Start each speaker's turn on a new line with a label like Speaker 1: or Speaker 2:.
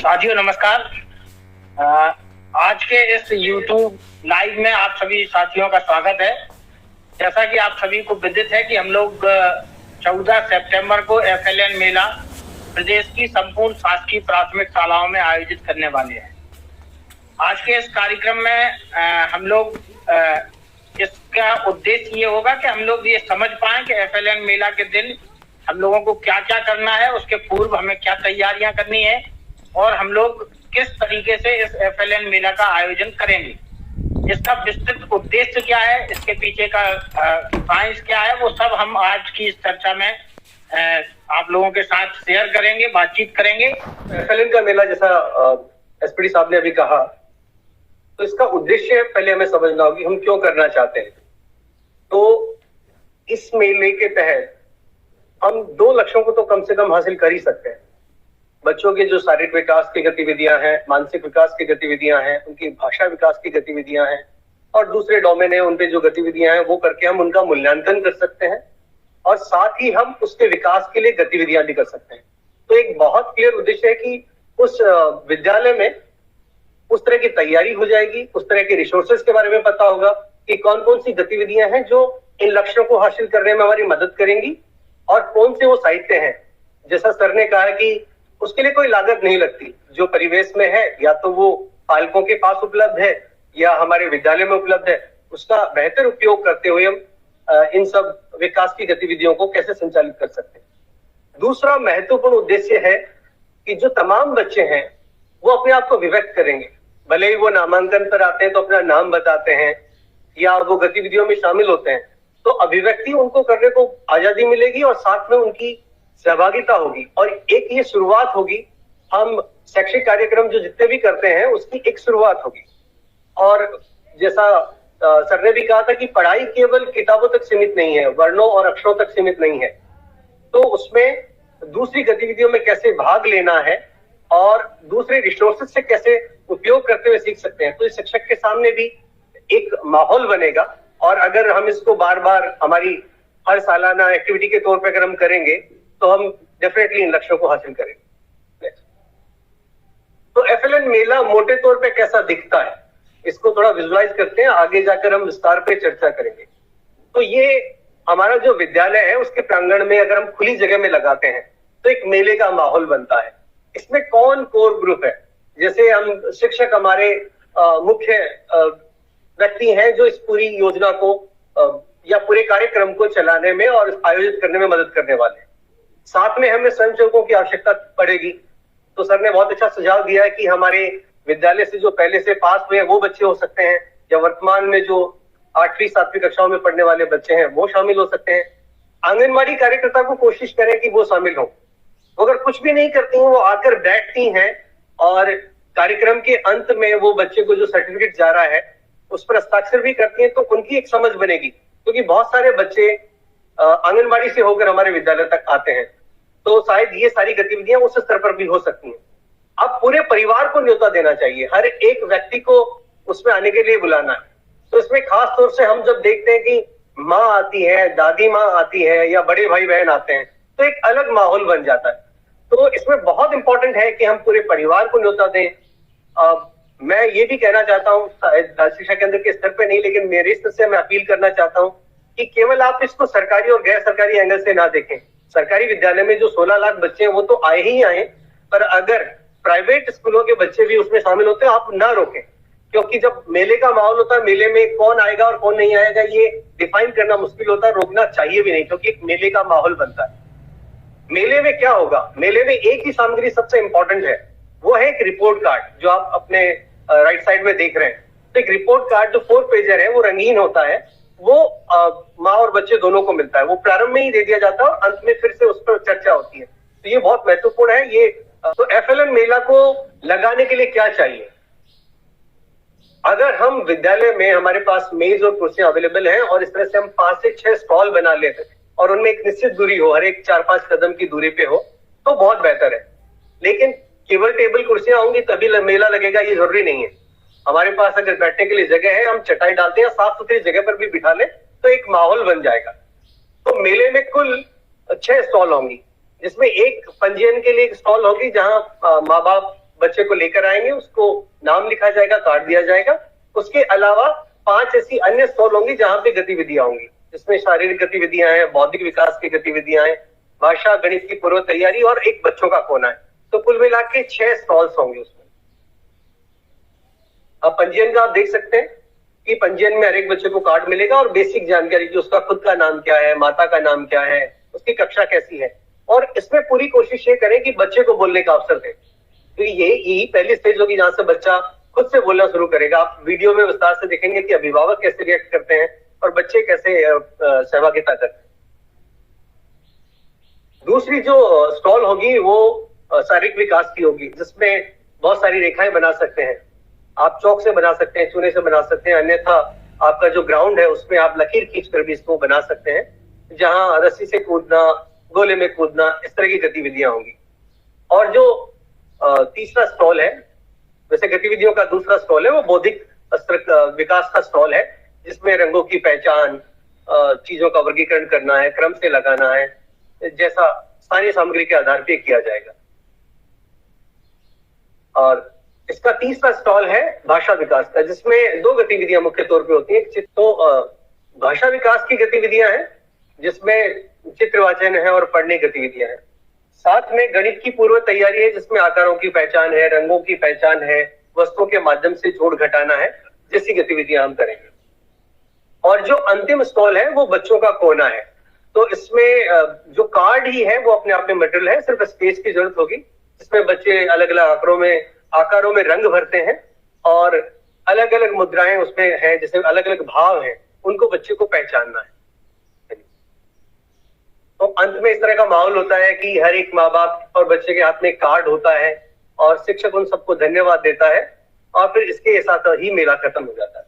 Speaker 1: साथियों नमस्कार। अ, आज के इस YouTube लाइव में आप सभी साथियों का स्वागत है। जैसा कि आप सभी को विदित है कि हम लोग 14 सितंबर को FLN मेला प्रदेश की संपूर्ण शासकीय प्राथमिक शालाओं में आयोजित करने वाले हैं। आज के इस कार्यक्रम में हम लोग इसका उद्देश्य ये होगा कि हम लोग ये समझ पाएं कि FLN मेला के दिन हम लोगों को क्या क्या करना है, उसके पूर्व हमें क्या तैयारियां करनी है और हम लोग किस तरीके से इस FLN मेला का आयोजन करेंगे। इसका विस्तृत उद्देश्य क्या है, इसके पीछे का साइंस क्या है, वो सब हम आज की इस चर्चा में आप लोगों के साथ शेयर करेंगे, बातचीत करेंगे।
Speaker 2: FLN का मेला जैसा एसपीडी साहब ने अभी कहा, तो इसका उद्देश्य पहले हमें समझना होगा हम क्यों करना चाहते हैं। तो इस मेले के तहत हम 2 लक्ष्यों को तो कम से कम हासिल कर ही सकते हैं। बच्चों के जो शारीरिक विकास की गतिविधियां हैं, मानसिक विकास की गतिविधियां हैं, उनकी भाषा विकास की गतिविधियां हैं और दूसरे डोमेन है उन पे जो गतिविधियां हैं वो करके हम उनका मूल्यांकन कर सकते हैं और साथ ही हम उसके विकास के लिए गतिविधियां भी कर सकते हैं। तो एक बहुत क्लियर उद्देश्य है कि उस विद्यालय में उस तरह की तैयारी हो जाएगी, उस तरह के रिसोर्सेज के बारे में पता होगा कि कौन कौन सी गतिविधियां हैं जो इन लक्ष्यों को हासिल करने में हमारी मदद करेंगी और कौन से वो साहित्य हैं। जैसा सर ने कहा कि उसके लिए कोई लागत नहीं लगती, जो परिवेश में है या तो वो पालकों के पास उपलब्ध है या हमारे विद्यालय में उपलब्ध है, उसका बेहतर उपयोग करते हुए हम इन सब विकास की गतिविधियों को कैसे संचालित कर सकते हैं। दूसरा महत्वपूर्ण उद्देश्य है कि जो तमाम बच्चे हैं वो अपने आप को व्यक्त करेंगे। भले ही वो नामांकन पर आते हैं तो अपना नाम बताते हैं या वो गतिविधियों में शामिल होते हैं, तो अभिव्यक्ति उनको करने को आजादी मिलेगी और साथ में उनकी सहभागिता होगी और एक ये शुरुआत होगी। हम शैक्षिक कार्यक्रम जो जितने भी करते हैं उसकी एक शुरुआत होगी। और जैसा सर ने भी कहा था कि पढ़ाई केवल किताबों तक सीमित नहीं है, वर्णों और अक्षरों तक सीमित नहीं है, तो उसमें दूसरी गतिविधियों में कैसे भाग लेना है और दूसरे रिसोर्सेज से कैसे उपयोग करते हुए सीख सकते हैं। तो इस शिक्षक के सामने भी एक माहौल बनेगा और अगर हम इसको बार बार हमारी हर सालाना एक्टिविटी के तौर पर अगर हम करेंगे तो हम डेफिनेटली इन लक्ष्यों को हासिल करेंगे। तो FLN मेला मोटे तौर पे कैसा दिखता है, इसको थोड़ा विजुलाइज करते हैं, आगे जाकर हम विस्तार पे चर्चा करेंगे। तो ये हमारा जो विद्यालय है उसके प्रांगण में अगर हम खुली जगह में लगाते हैं तो एक मेले का माहौल बनता है। इसमें कौन कोर ग्रुप है, जैसे हम शिक्षक हमारे मुख्य व्यक्ति हैं जो इस पूरी योजना को या पूरे कार्यक्रम को चलाने में और आयोजित करने में मदद करने वाले हैं। साथ में हमें स्वयंसेवकों की आवश्यकता पड़ेगी। तो सर ने बहुत अच्छा सुझाव दिया है कि हमारे विद्यालय से जो पहले से पास हुए हैं वो बच्चे हो सकते हैं या वर्तमान में जो 8वीं 7वीं कक्षाओं में पढ़ने वाले बच्चे हैं वो शामिल हो सकते हैं। आंगनबाड़ी कार्यकर्ता को कोशिश करें कि वो शामिल हो। अगर कुछ भी नहीं करती हैं, वो आकर बैठती हैं और कार्यक्रम के अंत में वो बच्चे को जो सर्टिफिकेट जा रहा है उस पर हस्ताक्षर भी करती हैं, तो उनकी एक समझ बनेगी। क्योंकि बहुत सारे बच्चे आंगनबाड़ी से होकर हमारे विद्यालय तक आते हैं, तो शायद ये सारी गतिविधियां उस स्तर पर भी हो सकती हैं। अब पूरे परिवार को न्योता देना चाहिए, हर एक व्यक्ति को उसमें आने के लिए बुलाना है। तो इसमें खास तौर से हम जब देखते हैं कि माँ आती है, दादी माँ आती है या बड़े भाई बहन आते हैं, तो एक अलग माहौल बन जाता है। तो इसमें बहुत इंपॉर्टेंट है कि हम पूरे परिवार को न्योता दें। मैं ये भी कहना चाहता हूँ, शिक्षा केंद्र के स्तर पर नहीं लेकिन मेरे स्तर से मैं अपील करना चाहता हूँ कि केवल आप इसको सरकारी और गैर सरकारी एंगल से ना देखें। सरकारी विद्यालय में जो 16 लाख बच्चे हैं वो तो आए ही आए, पर अगर प्राइवेट स्कूलों के बच्चे भी उसमें शामिल होते हैं आप ना रोकें। क्योंकि जब मेले का माहौल होता है, मेले में कौन आएगा और कौन नहीं आएगा ये डिफाइन करना मुश्किल होता है, रोकना चाहिए भी नहीं, क्योंकि एक मेले का माहौल बनता है। मेले में क्या होगा, मेले में एक ही सामग्री सबसे इंपॉर्टेंट है, वो है एक रिपोर्ट कार्ड जो आप अपने राइट साइड में देख रहे हैं। तो एक रिपोर्ट कार्ड जो 4 पेजर है वो रंगीन होता है, वो माँ और बच्चे दोनों को मिलता है। वो प्रारंभ में ही दे दिया जाता है और अंत में फिर से उस पर चर्चा होती है। तो ये बहुत महत्वपूर्ण है। ये तो FLN मेला को लगाने के लिए क्या चाहिए, अगर हम विद्यालय में हमारे पास मेज और कुर्सियां अवेलेबल हैं और इस तरह से हम 5 से 6 स्टॉल बना लेते हैं और उनमें एक निश्चित दूरी हो, हर एक 4-5 कदम की दूरी पे हो, तो बहुत बेहतर है। लेकिन केवल टेबल कुर्सियां होंगी तभी मेला लगेगा ये जरूरी नहीं है। हमारे पास अगर बैठने के लिए जगह है, हम चटाई डालते हैं, साफ सुथरी जगह पर भी बिठा लें तो एक माहौल बन जाएगा। तो मेले में कुल 6 स्टॉल होंगी, जिसमें एक पंजीयन के लिए एक स्टॉल होगी जहां माँ बाप बच्चे को लेकर आएंगे, उसको नाम लिखा जाएगा, कार्ड दिया जाएगा। उसके अलावा 5 ऐसी अन्य स्टॉल होंगी जहां पे गतिविधियां होंगी, जिसमें शारीरिक गतिविधियां हैं, बौद्धिक विकास की गतिविधियां हैं, भाषा गणित की पूर्व तैयारी और एक बच्चों का कोना है। तो कुल मिला के 6 स्टॉल्स होंगे उसमें। अब पंजीयन का आप देख सकते हैं कि पंजीयन में हर एक बच्चे को कार्ड मिलेगा और बेसिक जानकारी, जो उसका खुद का नाम क्या है, माता का नाम क्या है, उसकी कक्षा कैसी है। और इसमें पूरी कोशिश ये करें कि बच्चे को बोलने का अवसर दें। तो यही पहली स्टेज होगी जहां से बच्चा खुद से बोलना शुरू करेगा। आप वीडियो में विस्तार से देखेंगे कि अभिभावक कैसे रिएक्ट करते हैं और बच्चे कैसे सहभागिता करते हैं। दूसरी जो स्टॉल होगी वो शारीरिक विकास की होगी, जिसमें बहुत सारी रेखाएं बना सकते हैं। आप चौक से बना सकते हैं, चूने से बना सकते हैं, अन्यथा आपका जो ग्राउंड है उसमें आप लकीर खींचकर भी इसको बना सकते हैं, जहां रस्सी से कूदना, गोले में कूदना, इस तरह की गतिविधियां होंगी। और जो तीसरा स्टॉल है, वैसे गतिविधियों का दूसरा स्टॉल है, वो बौद्धिक विकास का स्टॉल है, जिसमें रंगों की पहचान, चीजों का वर्गीकरण करना है, क्रम से लगाना है, जैसा स्थानीय सामग्री के आधार पर किया जाएगा। और इसका तीसरा स्टॉल है भाषा विकास का, जिसमें 2 गतिविधियां मुख्य तौर पे होती हैं। तो भाषा विकास की गतिविधियां हैं, जिसमें चित्र वाचन है और पढ़ने गतिविधियां हैं। साथ में गणित की पूर्व तैयारी है, जिसमें आकारों की पहचान है, रंगों की पहचान है, वस्तुओं के माध्यम से जोड़ घटाना है, जैसी गतिविधियां हम करेंगे। और जो अंतिम स्टॉल है वो बच्चों का कोना है। तो इसमें जो कार्ड ही है वो अपने आप में मटेरियल है, सिर्फ स्पेस की जरूरत होगी। इसमें बच्चे अलग अलग आकारों में रंग भरते हैं और अलग अलग मुद्राएं उसमें हैं, जैसे अलग अलग भाव हैं, उनको बच्चे को पहचानना है। तो अंत में इस तरह का माहौल होता है कि हर एक माँ बाप और बच्चे के हाथ में कार्ड होता है और शिक्षक उन सबको धन्यवाद देता है और फिर इसके साथ ही मेला खत्म हो जाता है।